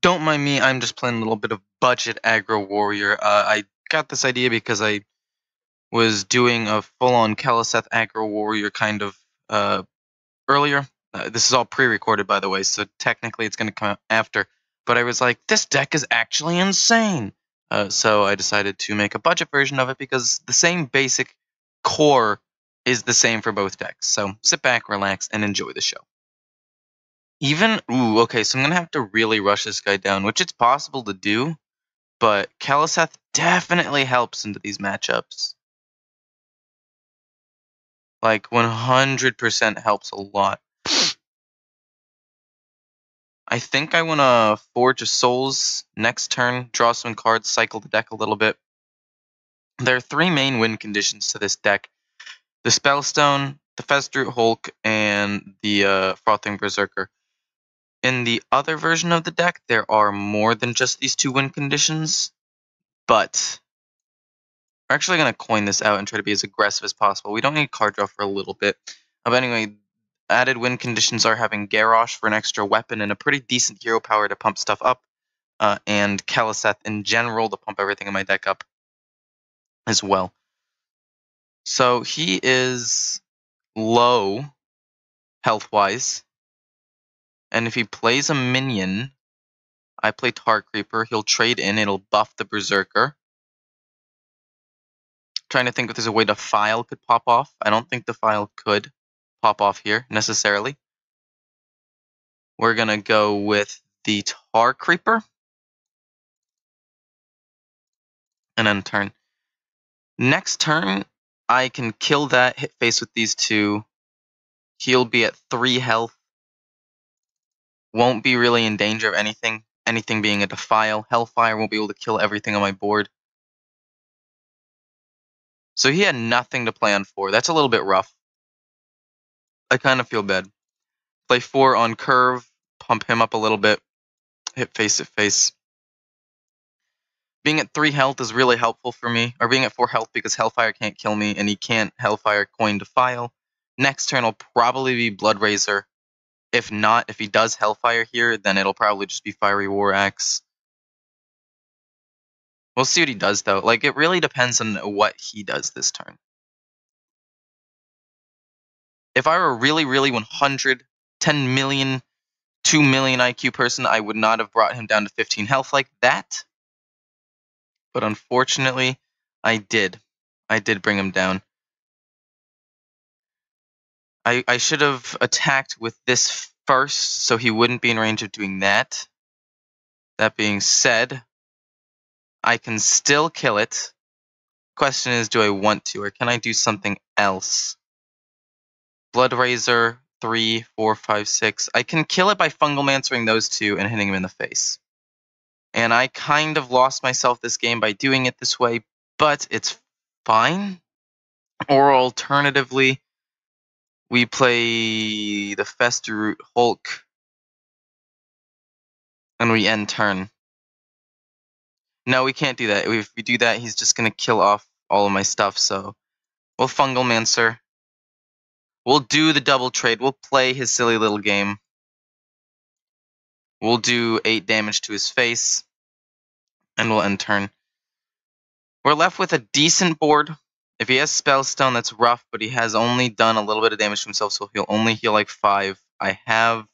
Don't mind me, I'm just playing a little bit of Budget Aggro Warrior. I got this idea because I was doing a full-on Kaliseth Aggro Warrior kind of earlier. This is all pre-recorded, by the way, so technically it's going to come out after. But I was like, this deck is actually insane! So I decided to make a budget version of it because the same basic core is the same for both decks. So sit back, relax, and enjoy the show. Okay, so I'm going to have to really rush this guy down, which it's possible to do, but Kaliseth definitely helps into these matchups. Like, 100% helps a lot. I think I want to Forge of Souls next turn, draw some cards, cycle the deck a little bit. There are three main win conditions to this deck. The Spellstone, the Festruit Hulk, and the Frothing Berserker. In the other version of the deck, there are more than just these two win conditions, but we're actually going to coin this out and try to be as aggressive as possible. We don't need card draw for a little bit. But anyway, added win conditions are having Garrosh for an extra weapon and a pretty decent hero power to pump stuff up, and Kaliseth in general to pump everything in my deck up as well. So he is low health-wise, and if he plays a minion, I play Tar Creeper, he'll trade in, it'll buff the Berserker. Trying to think if there's a way the file could pop off. I don't think the file could pop off here necessarily. We're going to go with the Tar Creeper. And end turn. Next turn, I can kill that, hit face with these two. He'll be at 3 health. Won't be really in danger of anything. Anything being a Defile. Hellfire won't be able to kill everything on my board. So he had nothing to play on 4. That's a little bit rough. I kind of feel bad. Play 4 on curve. Pump him up a little bit. Hit face at face. Being at 3 health is really helpful for me. Or being at 4 health because Hellfire can't kill me. And he can't Hellfire coin Defile. Next turn will probably be Blood Razor. If not, if he does Hellfire here, then it'll probably just be Fiery War Axe. We'll see what he does, though. Like, it really depends on what he does this turn. If I were a really, really 100, 10 million, 2 million IQ person, I would not have brought him down to 15 health like that. But unfortunately, I did. I did bring him down. I should have attacked with this first, so he wouldn't be in range of doing that. That being said, I can still kill it. Question is, do I want to, or can I do something else? Blood Razor, 3, 4, 5, 6. I can kill it by Fungal Mancering those two and hitting him in the face. And I kind of lost myself this game by doing it this way, but it's fine. Or alternatively, we play the Festruit Hulk and we end turn. No, we can't do that. If we do that, he's just going to kill off all of my stuff, so we'll Fungal Mancer. We'll do the double trade. We'll play his silly little game. We'll do 8 damage to his face, and we'll end turn. We're left with a decent board. If he has Spellstone, that's rough, but he has only done a little bit of damage to himself, so he'll only heal like 5. I have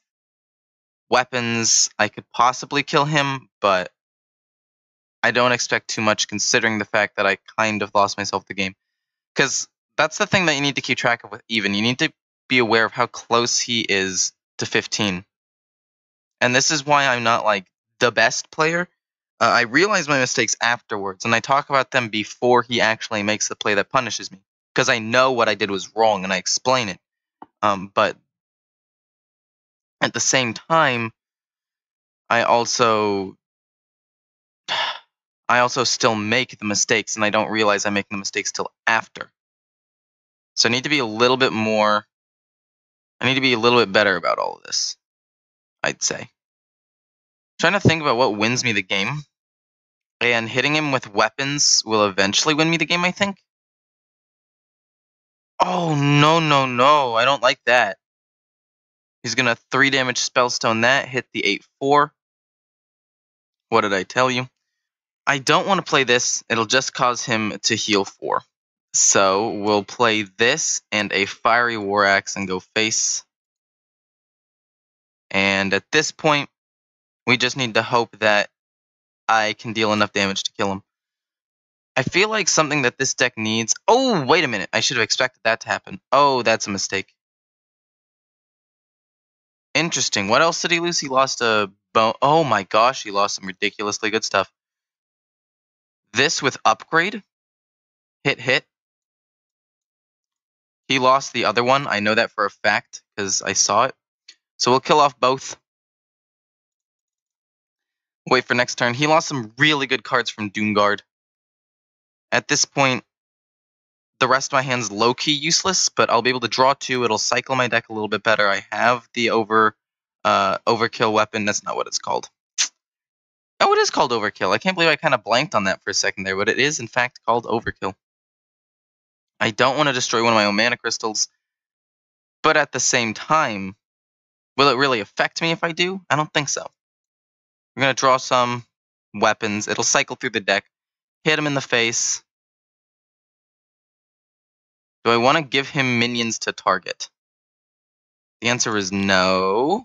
weapons. I could possibly kill him, but I don't expect too much considering the fact that I kind of lost myself the game. Because that's the thing that you need to keep track of with Even. You need to be aware of how close he is to 15. And this is why I'm not like the best player. I realize my mistakes afterwards, and I talk about them before he actually makes the play that punishes me. Because I know what I did was wrong, and I explain it. But at the same time, I also still make the mistakes, and I don't realize I'm making the mistakes till after. So I need to be a little bit more... I need to be a little bit better about all of this, I'd say. Trying to think about what wins me the game. And hitting him with weapons will eventually win me the game, I think. Oh, no, no, no. I don't like that. He's going to 3 damage Spellstone that, hit the 8-4. What did I tell you? I don't want to play this. It'll just cause him to heal 4. So we'll play this and a Fiery War Axe and go face. And at this point, we just need to hope that I can deal enough damage to kill him. I feel like something that this deck needs... Oh, wait a minute. I should have expected that to happen. Oh, that's a mistake. Interesting. What else did he lose? He lost a bone. Oh my gosh, he lost some ridiculously good stuff. This with upgrade. Hit. He lost the other one. I know that for a fact because I saw it. So we'll kill off both. Wait for next turn. He lost some really good cards from Doomguard. At this point, the rest of my hand's low-key useless, but I'll be able to draw 2. It'll cycle my deck a little bit better. I have the overkill weapon. That's not what it's called. Oh, it is called overkill. I can't believe I kind of blanked on that for a second there, but it is in fact called overkill. I don't want to destroy one of my own mana crystals, but at the same time, will it really affect me if I do? I don't think so. We're going to draw some weapons. It'll cycle through the deck. Hit him in the face. Do I want to give him minions to target? The answer is no.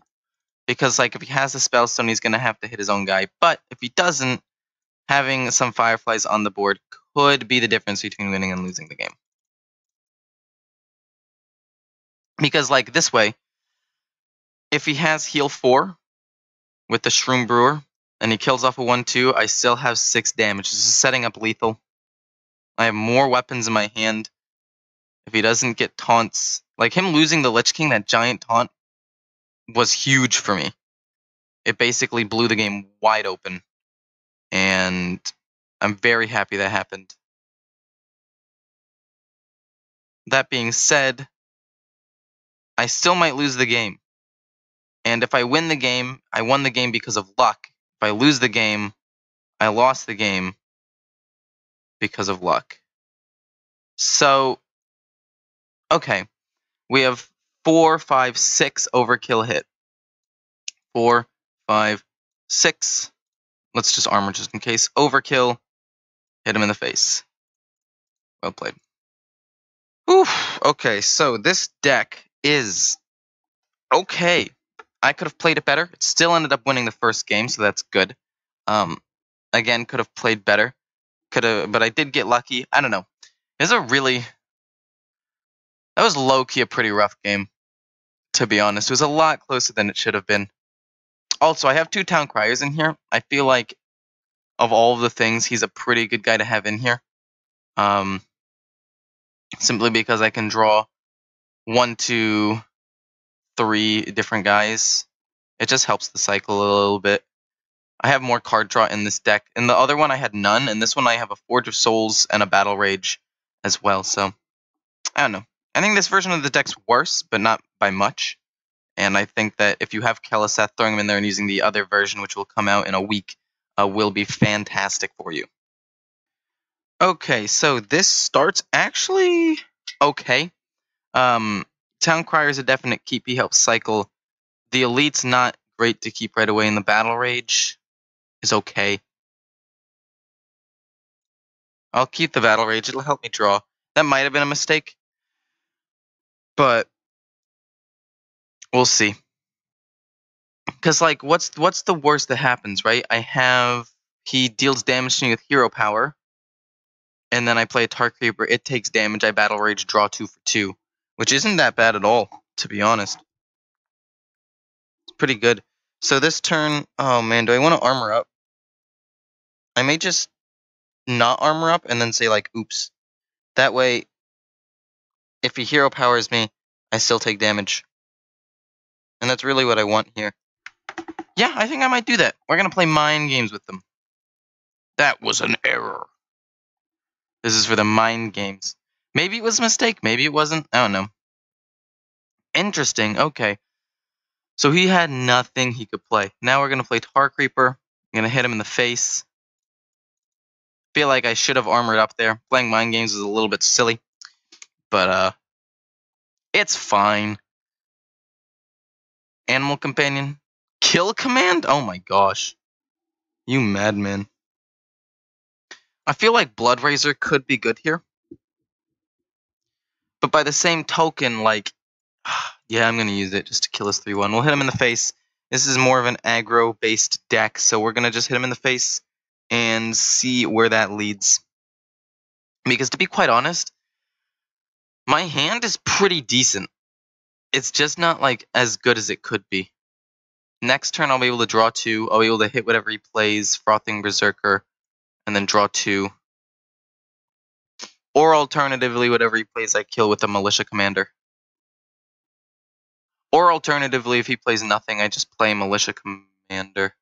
Because like if he has a Spellstone, he's going to have to hit his own guy. But if he doesn't, having some Fireflies on the board could be the difference between winning and losing the game. Because like this way, if he has heal 4 with the Shroom Brewer, and he kills off a 1/2, I still have 6 damage. This is setting up lethal. I have more weapons in my hand. If he doesn't get taunts, like him losing the Lich King, that giant taunt, was huge for me. It basically blew the game wide open. And I'm very happy that happened. That being said, I still might lose the game. And if I win the game, I won the game because of luck. If I lose the game, I lost the game because of luck. So, okay. We have 4, 5, 6 overkill hit. 4, 5, 6. Let's just armor just in case. Overkill. Hit him in the face. Well played. Oof. Okay, so this deck is okay. I could have played it better. It still ended up winning the first game, so that's good. Again, could have played better. But I did get lucky. I don't know. That was low-key a pretty rough game, to be honest. It was a lot closer than it should have been. Also, I have 2 Town Criers in here. I feel like of all of the things, he's a pretty good guy to have in here. Simply because I can draw 1, 2, 3 different guys. It just helps the cycle a little bit. I have more card draw in this deck. In the other one, I had none. In this one, I have a Forge of Souls and a Battle Rage as well. So, I don't know. I think this version of the deck's worse, but not by much. And I think that if you have Keleseth, throwing him in there and using the other version, which will come out in a week, will be fantastic for you. Okay, so this starts actually okay. Town Crier is a definite keep. He helps cycle. The Elite's not great to keep right away, and the Battle Rage is okay. I'll keep the Battle Rage. It'll help me draw. That might have been a mistake, but we'll see. Because, like, what's the worst that happens, right? He deals damage to me with Hero Power, and then I play a Tar Creeper. It takes damage. I Battle Rage, draw 2 for 2, which isn't that bad at all, to be honest. It's pretty good. So this turn, oh man, do I want to armor up? I may just not armor up and then say, like, oops. That way, if he Hero Powers me, I still take damage. And that's really what I want here. Yeah, I think I might do that. We're going to play mind games with them. That was an error. This is for the mind games. Maybe it was a mistake. Maybe it wasn't. I don't know. Interesting. Okay. So he had nothing he could play. Now we're going to play Tar Creeper. I'm going to hit him in the face. Feel like I should have armored up there. Playing mind games is a little bit silly. But, it's fine. Animal Companion. Kill Command? Oh my gosh. You madman. I feel like Blood Razor could be good here. But by the same token, like, yeah, I'm going to use it just to kill his 3-1. We'll hit him in the face. This is more of an aggro-based deck, so we're going to just hit him in the face and see where that leads. Because to be quite honest, my hand is pretty decent. It's just not, like, as good as it could be. Next turn, I'll be able to draw 2. I'll be able to hit whatever he plays, Frothing Berserker, and then draw 2. Or alternatively, whatever he plays, I kill with a Militia Commander. Or alternatively, if he plays nothing, I just play Militia Commander.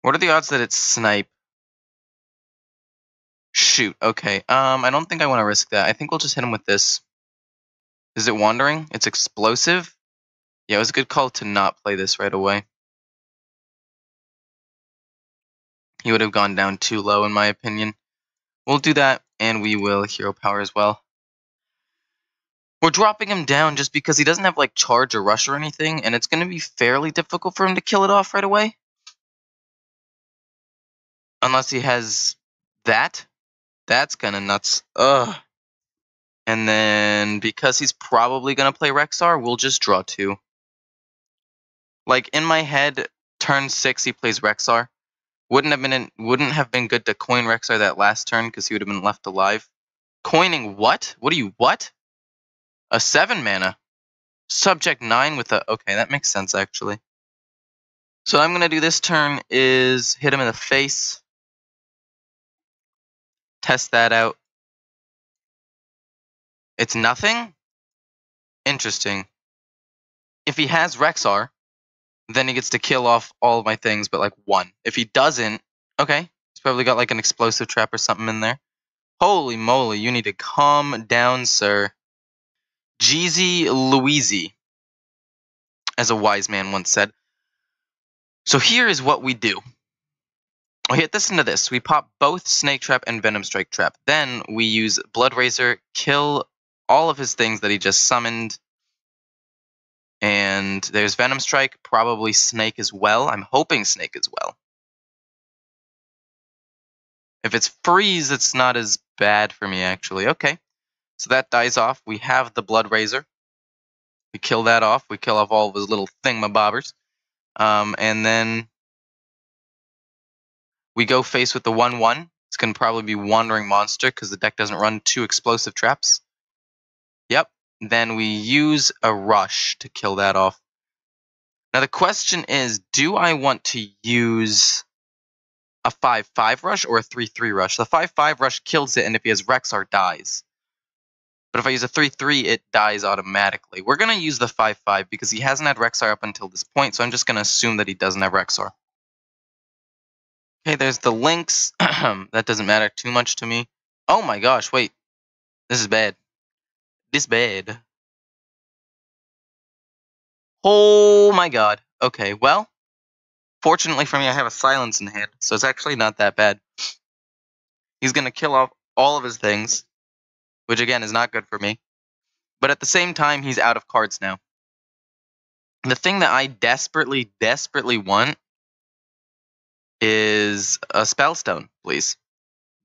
What are the odds that it's Snipe? Shoot, okay. I don't think I want to risk that. I think we'll just hit him with this. Is it Wandering? It's Explosive? Yeah, it was a good call to not play this right away. He would have gone down too low, in my opinion. We'll do that, and we will Hero Power as well. We're dropping him down just because he doesn't have, like, Charge or Rush or anything, and it's going to be fairly difficult for him to kill it off right away. Unless he has that. That's kind of nuts. Ugh. And then, because he's probably going to play Rexar, we'll just draw 2. Like, in my head, turn 6 he plays Rexar. Wouldn't have been good to coin Rexar that last turn because he would have been left alive. Coining what? What? A 7 mana. Subject 9 with a... Okay, that makes sense, actually. So I'm going to do this turn is hit him in the face. Test that out. It's nothing? Interesting. If he has Rexar, then he gets to kill off all of my things but like 1. If he doesn't... Okay, he's probably got like an explosive trap or something in there. Holy moly, you need to calm down, sir. Jeezy Louise, as a wise man once said. So here is what we do. We hit this into this. We pop both Snake Trap and Venom Strike Trap. Then we use Blood Razor, kill all of his things that he just summoned. And there's Venom Strike, probably Snake as well. I'm hoping Snake as well. If it's Freeze, it's not as bad for me, actually. Okay. So that dies off. We have the Blood Razor. We kill that off. We kill off all of his little thingamabobbers. And then we go face with the 1-1. It's going to probably be Wandering Monster because the deck doesn't run 2 explosive traps. Yep. Then we use a Rush to kill that off. Now the question is, do I want to use a 5-5 Rush or a 3-3 Rush? The 5-5 Rush kills it, and if he has Rexar, dies. But if I use a 3-3, it dies automatically. We're going to use the 5-5 because he hasn't had Rexar up until this point, so I'm just going to assume that he doesn't have Rexar. Okay, there's the links. That doesn't matter too much to me. Oh my gosh, wait. This is bad. This bad. Oh my god. Okay, well, fortunately for me, I have a silence in hand, so it's actually not that bad. He's going to kill off all of his things, which again is not good for me. But at the same time, he's out of cards now. The thing that I desperately, desperately want is a Spellstone, please.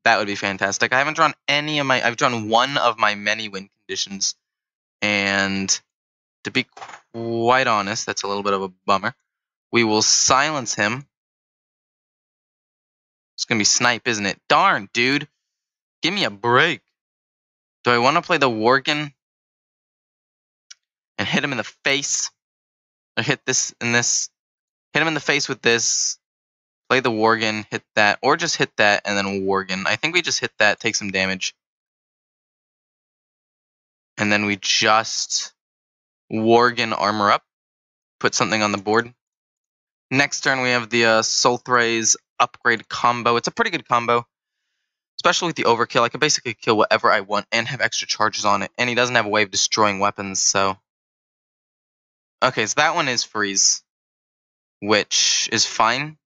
That would be fantastic. I haven't drawn any of my... I've drawn one of my many win conditions. And to be quite honest, that's a little bit of a bummer. We will silence him. It's going to be Snipe, isn't it? Darn, dude. Give me a break. Do I want to play the Worgen and hit him in the face? Or hit this and this? Hit him in the face with this. Play the Worgen, hit that. Or just hit that and then Worgen. I think we just hit that, take some damage. And then we just Worgen armor up. Put something on the board. Next turn we have the Sulthraze upgrade combo. It's a pretty good combo. Especially with the overkill. I can basically kill whatever I want and have extra charges on it. And he doesn't have a way of destroying weapons, so... Okay, so that one is freeze. Which is fine.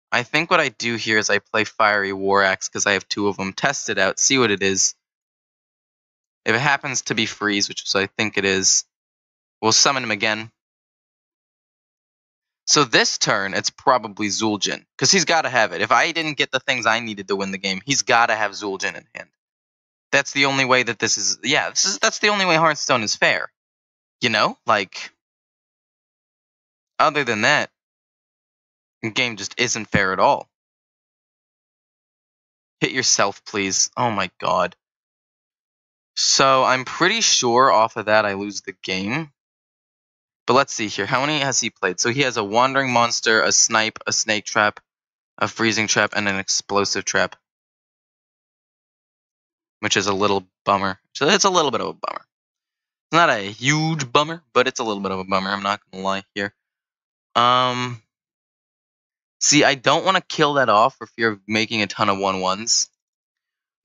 I think what I do here is I play Fiery War Axe because I have 2 of them. Test it out, see what it is. If it happens to be freeze, which is I think it is, we'll summon him again. So this turn, it's probably Zul'jin, because he's got to have it. If I didn't get the things I needed to win the game, he's got to have Zul'jin in hand. That's the only way that this is. Yeah, that's the only way Hearthstone is fair. You know, like, other than that, the game just isn't fair at all. Hit yourself, please. Oh my god. So I'm pretty sure off of that I lose the game. But let's see here. How many has he played? So he has a Wandering Monster, a Snipe, a Snake Trap, a Freezing Trap, and an Explosive Trap. Which is a little bummer. So it's a little bit of a bummer. It's not a huge bummer, but it's a little bit of a bummer. I'm not going to lie here. See, I don't want to kill that off for fear of making a ton of 1/1s.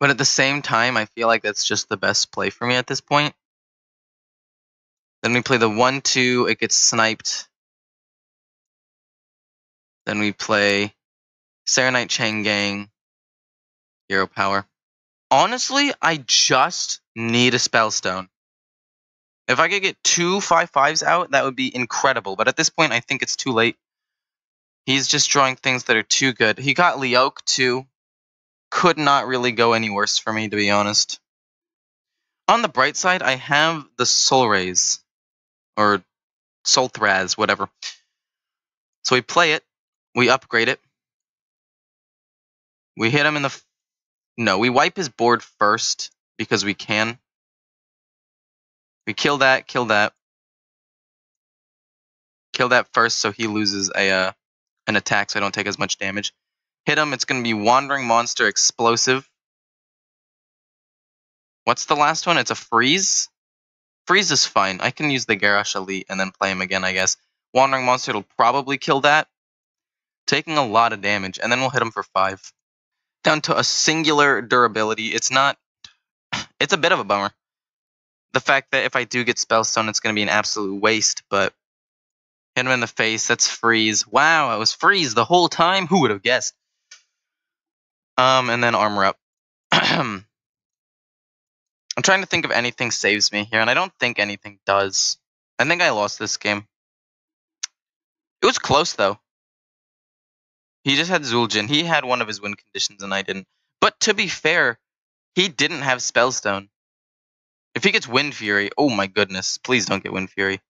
But at the same time, I feel like that's just the best play for me at this point. Then we play the 1/2, it gets sniped. Then we play Serenite Chain Gang, Hero Power. Honestly, I just need a Spellstone. If I could get 2 5/5s out, that would be incredible. But at this point, I think it's too late. He's just drawing things that are too good. He got Leoke too. Could not really go any worse for me, to be honest. On the bright side, I have the Soul Rays. Or Soul Thraz, whatever. So we play it. We upgrade it. We hit him in the... No, we wipe his board first because we can. We kill that, kill that. Kill that first so he loses an attack so I don't take as much damage. Hit him, it's going to be Wandering Monster, Explosive. What's the last one? It's a Freeze? Freeze is fine. I can use the Garrosh Elite and then play him again, I guess. Wandering Monster will probably kill that. Taking a lot of damage, and then we'll hit him for 5. Down to a singular durability. It's not... It's a bit of a bummer. The fact that if I do get Spellstone, it's going to be an absolute waste, but... Hit him in the face, that's Freeze. Wow, I was Freeze the whole time? Who would have guessed? And then Armor Up. I'm trying to think if anything saves me here, and I don't think anything does. I think I lost this game. It was close, though. He just had Zul'jin. He had one of his win conditions, and I didn't. But to be fair, he didn't have Spellstone. If he gets Wind Fury, oh my goodness, please don't get Wind Fury.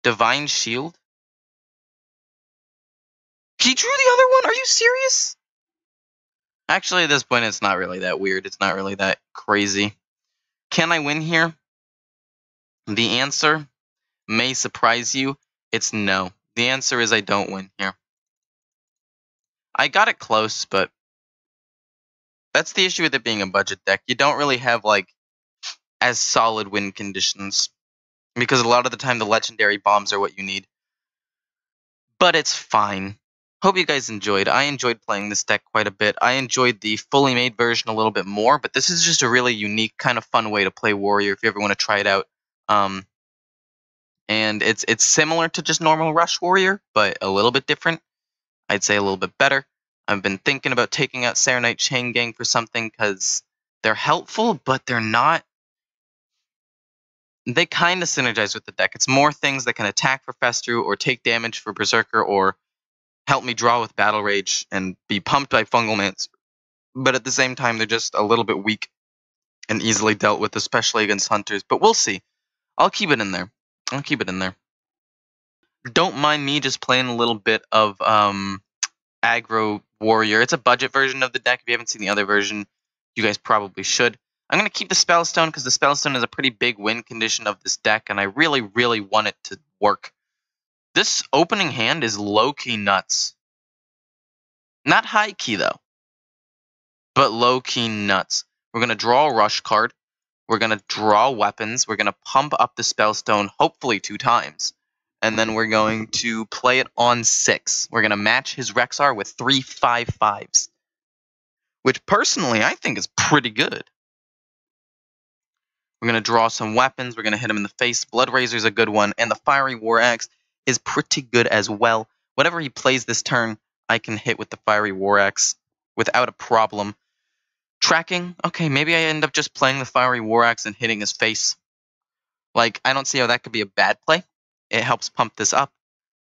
Divine Shield? He drew the other one? Are you serious? Actually, at this point, it's not really that weird. It's not really that crazy. Can I win here? The answer may surprise you. It's no. The answer is I don't win here. I got it close, but that's the issue with it being a budget deck. You don't really have, like, as solid win conditions. Because a lot of the time, the legendary bombs are what you need. But it's fine. Hope you guys enjoyed. I enjoyed playing this deck quite a bit. I enjoyed the fully made version a little bit more, but this is just a really unique, kind of fun way to play Warrior if you ever want to try it out. And it's similar to just normal Rush Warrior, but a little bit different. I'd say a little bit better. I've been thinking about taking out Serenite Chain Gang for something because they're helpful, but they're not. They kind of synergize with the deck. It's more things that can attack for Festru or take damage for Berserker or help me draw with Battle Rage and be pumped by Fungal Mancer. But at the same time, they're just a little bit weak and easily dealt with, especially against Hunters. But we'll see. I'll keep it in there. I'll keep it in there. Don't mind me just playing a little bit of Aggro Warrior. It's a budget version of the deck. If you haven't seen the other version, you guys probably should. I'm going to keep the Spellstone because the Spellstone is a pretty big win condition of this deck, and I really, really want it to work. This opening hand is low-key nuts. Not high-key, though, but low-key nuts. We're going to draw a Rush card. We're going to draw weapons. We're going to pump up the Spellstone, hopefully 2 times. And then we're going to play it on 6. We're going to match his Rexar with 3 5/5s. Which, personally, I think is pretty good. We're going to draw some weapons. We're going to hit him in the face. Blood Razor is a good one. And the Fiery War Axe is pretty good as well. Whatever he plays this turn, I can hit with the Fiery War Axe without a problem. Tracking, okay, maybe I end up just playing the Fiery War Axe and hitting his face. Like, I don't see how that could be a bad play. It helps pump this up.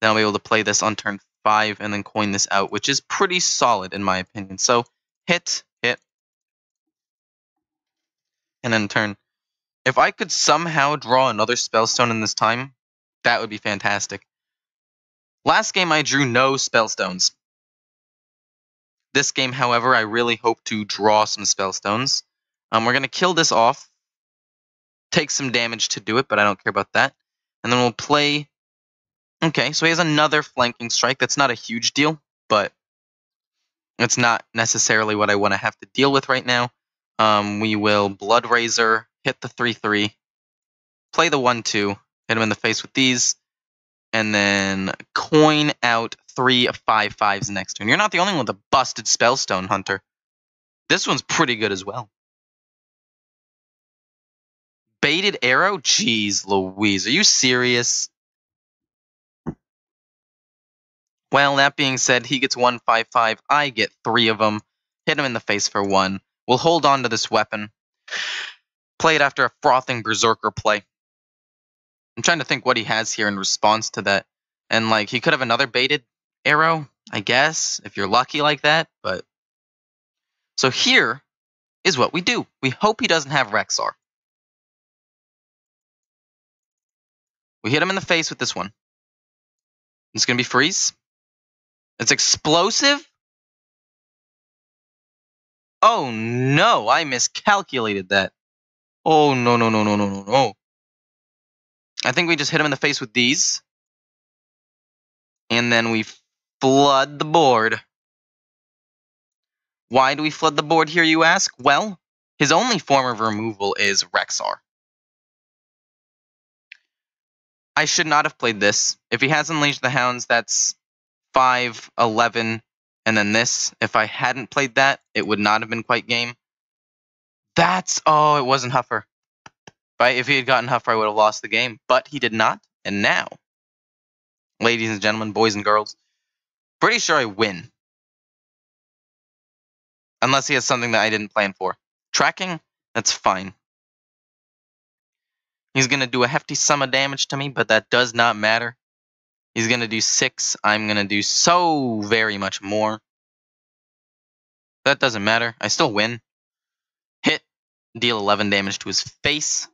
Then I'll be able to play this on turn 5 and then coin this out, which is pretty solid in my opinion. So hit, and then turn. If I could somehow draw another Spellstone in this time, that would be fantastic. Last game I drew no Spellstones. This game, however, I really hope to draw some Spellstones. We're going to kill this off. Take some damage to do it, but I don't care about that. And then we'll play... Okay, so he has another flanking strike. That's not a huge deal, but it's not necessarily what I want to have to deal with right now. We will Blood Razor, hit the 3-3, play the 1-2, hit him in the face with these, and then coin out 3 5/5s next turn. You're not the only one with a busted Spellstone, Hunter. This one's pretty good as well. Baited Arrow? Jeez Louise, are you serious? Well, that being said, he gets 1 5/5. I get 3 of them. Hit him in the face for 1. We'll hold on to this weapon. Play it after a frothing Berserker play. I'm trying to think what he has here in response to that. And, like, he could have another baited arrow, I guess, if you're lucky like that. But so here is what we do. We hope he doesn't have Rexar. We hit him in the face with this one. It's going to be freeze. It's explosive. Oh, no. I miscalculated that. Oh, no, no, no, no, no, no, no. I think we just hit him in the face with these. And then we flood the board. Why do we flood the board here, you ask? Well, his only form of removal is Rexar. I should not have played this. If he has Unleash the Hounds, that's 5, 11, and then this. If I hadn't played that, it would not have been quite game. That's... Oh, it wasn't Huffer. If he had gotten Huffer, I would have lost the game. But he did not. And now, ladies and gentlemen, boys and girls, pretty sure I win. Unless he has something that I didn't plan for. Tracking? That's fine. He's going to do a hefty sum of damage to me, but that does not matter. He's going to do 6. I'm going to do so very much more. That doesn't matter. I still win. Hit. Deal 11 damage to his face.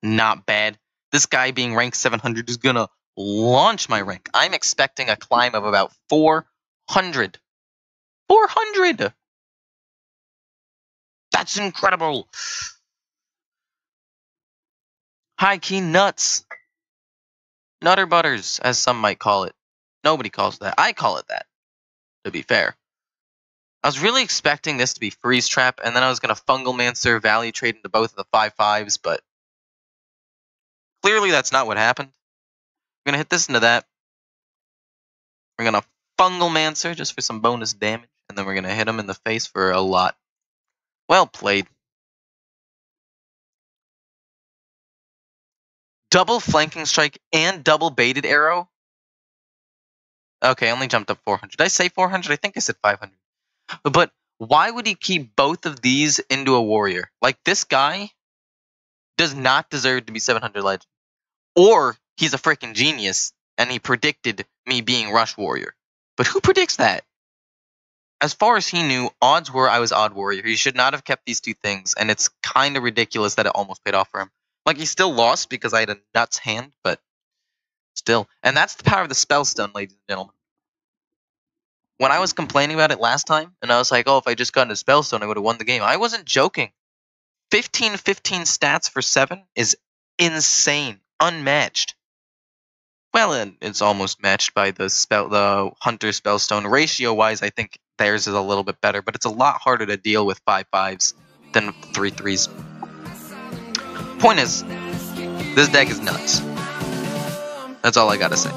Not bad. This guy being ranked 700 is going to launch my rank. I'm expecting a climb of about 400. 400! That's incredible! High key nuts. Nutter butters, as some might call it. Nobody calls it that. I call it that, to be fair. I was really expecting this to be Freeze Trap, and then I was going to Fungalmancer Value Trade into both of the 5/5s, but clearly that's not what happened. I'm going to hit this into that. We're going to Fungalmancer just for some bonus damage, and then we're going to hit him in the face for a lot. Well played. Double Flanking Strike and double Baited Arrow? Okay, I only jumped up 400. Did I say 400? I think I said 500. But why would he keep both of these into a warrior? Like, this guy does not deserve to be 700 legend. Or he's a freaking genius, and he predicted me being Rush Warrior. But who predicts that? As far as he knew, odds were I was Odd Warrior. He should not have kept these two things, and it's kind of ridiculous that it almost paid off for him. Like, he still lost because I had a nuts hand, but still. And that's the power of the Spellstone, ladies and gentlemen. When I was complaining about it last time, and I was like, oh, if I just got into Spellstone, I would have won the game. I wasn't joking. 15-15 stats for 7 is insane. Unmatched. Well, it's almost matched by the Hunter Spellstone. Ratio-wise, I think theirs is a little bit better, but it's a lot harder to deal with 5/5s than 3/3s. Point is, this deck is nuts. That's all I gotta say.